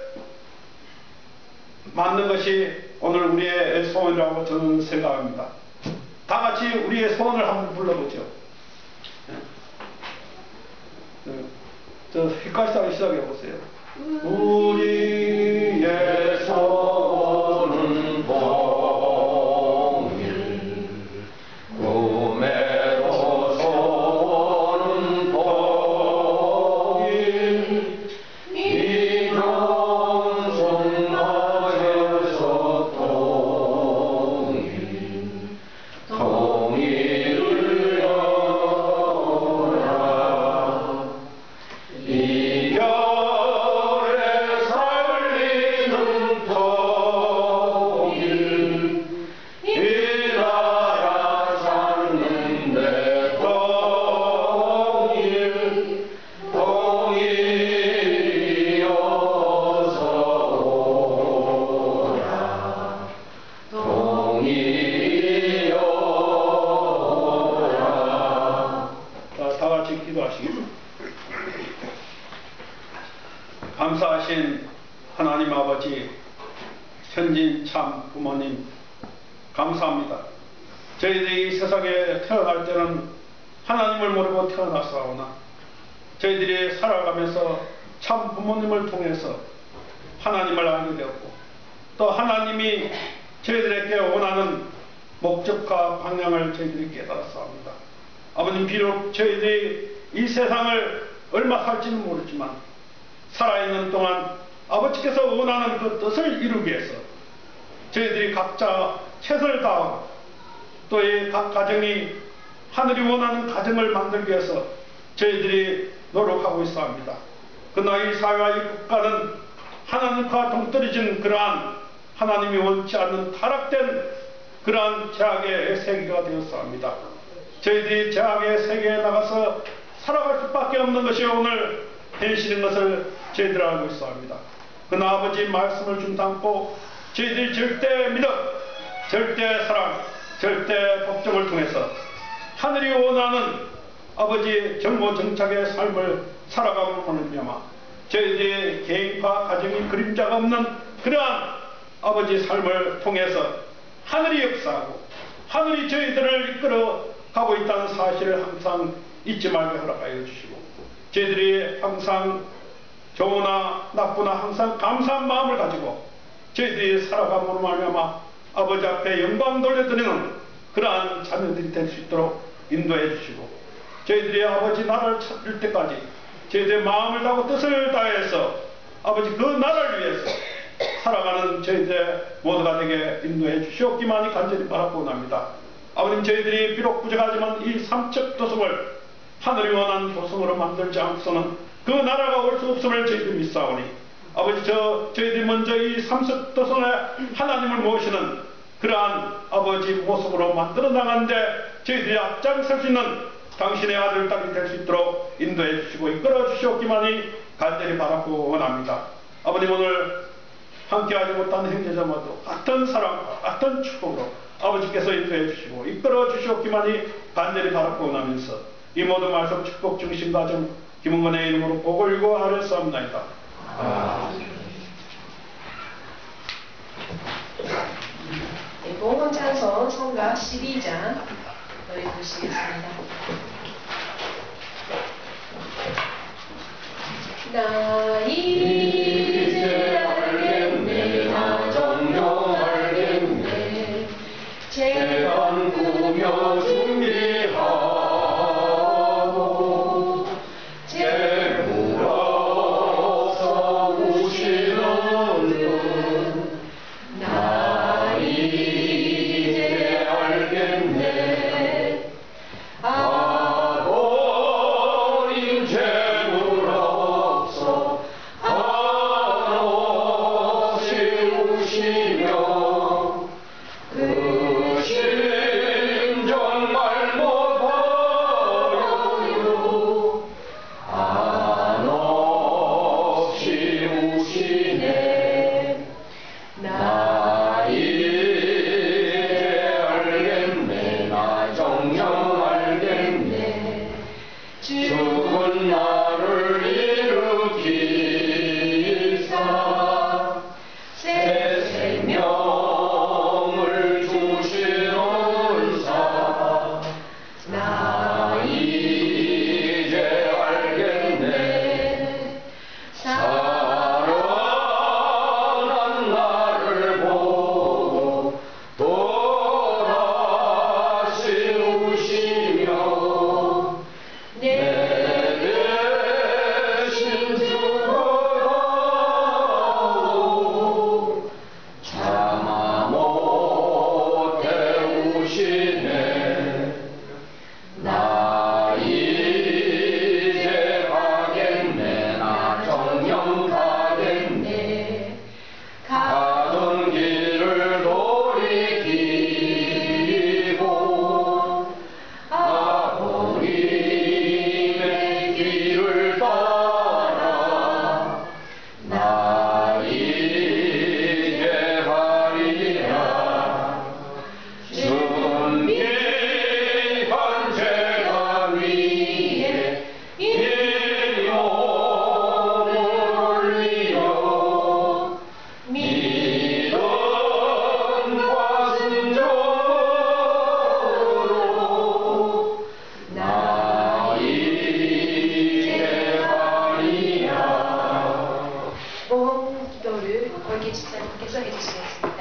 만든 것이 오늘 우리의 소원이라고 저는 생각합니다. 다 같이 우리의 소원을 한번 불러보죠. 저 휘가시다고 시작해보세요. 우리의 소원은 동일 꿈에도 소원은 동일 살아계신 하나님 아버지, 현진 참 부모님 감사합니다. 저희들이 이 세상에 태어날 때는 하나님을 모르고 태어났사오나 저희들이 살아가면서 참 부모님을 통해서 하나님을 알게 되었고 또 하나님이 저희들에게 원하는 목적과 방향을 저희들이 깨달았사옵니다. 아버님, 비록 저희들이 이 세상을 얼마 살지는 모르지만 살아있는 동안 아버지께서 원하는 그 뜻을 이루기 위해서 저희들이 각자 최선을 다하고 또 이 각 가정이 하늘이 원하는 가정을 만들기 위해서 저희들이 노력하고 있어 합니다. 그러나 이 사회와 이 국가는 하나님과 동떨어진 그러한 하나님이 원치 않는 타락된 그러한 죄악의 세계가 되었어 합니다. 저희들이 죄악의 세계에 나가서 살아갈 수밖에 없는 것이 오늘 현실인 것을 저희들 알고 있어 합니다. 그러나 아버지 말씀을 중담고 저희들이 절대 믿음, 절대 사랑, 절대 복종을 통해서 하늘이 원하는 아버지 정보정착의 삶을 살아가고 보내며 저희들의 개인과 가정이 그림자가 없는 그러한 아버지 삶을 통해서 하늘이 역사하고 하늘이 저희들을 이끌어 가고 있다는 사실을 항상 잊지 말게 허락하여 주시고 저희들이 항상 좋으나 나쁘나 항상 감사한 마음을 가지고 저희들이 살아감으로 말미암아 아버지 앞에 영광 돌려드리는 그러한 자녀들이 될 수 있도록 인도해 주시고 저희들이 아버지 나라를 찾을 때까지 저희들의 마음을 다하고 뜻을 다해서 아버지 그 나라를 위해서 살아가는 저희들의 모두가 되게 인도해 주시옵기만이 간절히 바라고 원합니다. 아버님, 저희들이 비록 부족하지만 이 삼척 도성을 하늘이 원하는 도성으로 만들지 않고서는 그 나라가 올 수 없음을 저희들이 믿사오니 아버지 저희들이 먼저 이 삼척 도성에 하나님을 모시는 그러한 아버지 모습으로 만들어 나가는데 저희들이 앞장설 수 있는 당신의 아들 딸이 될 수 있도록 인도해 주시고 이끌어 주시옵기만이 간절히 바라고 원합니다. 아버님, 오늘 함께하지 못한 형제자마도 같은 사랑과 같은 축복으로 아버지께서 인도해 주시고 이끌어 주시옵기만이 간절히 바라고 원하면서 이 모든 말씀 축복 중심 가정 김은건의 이름으로 복을 이고 아뢰옵나이다. 봉헌찬송 성가 12장 노래 부르시겠습니다. 나 이제 알겠네, 나 종종 알겠네, 재단 구며 준비하고 재물어서 우시는 분, 나 이제 알겠네, 아버님 재물 없어 집사님께서 해주시겠습니다.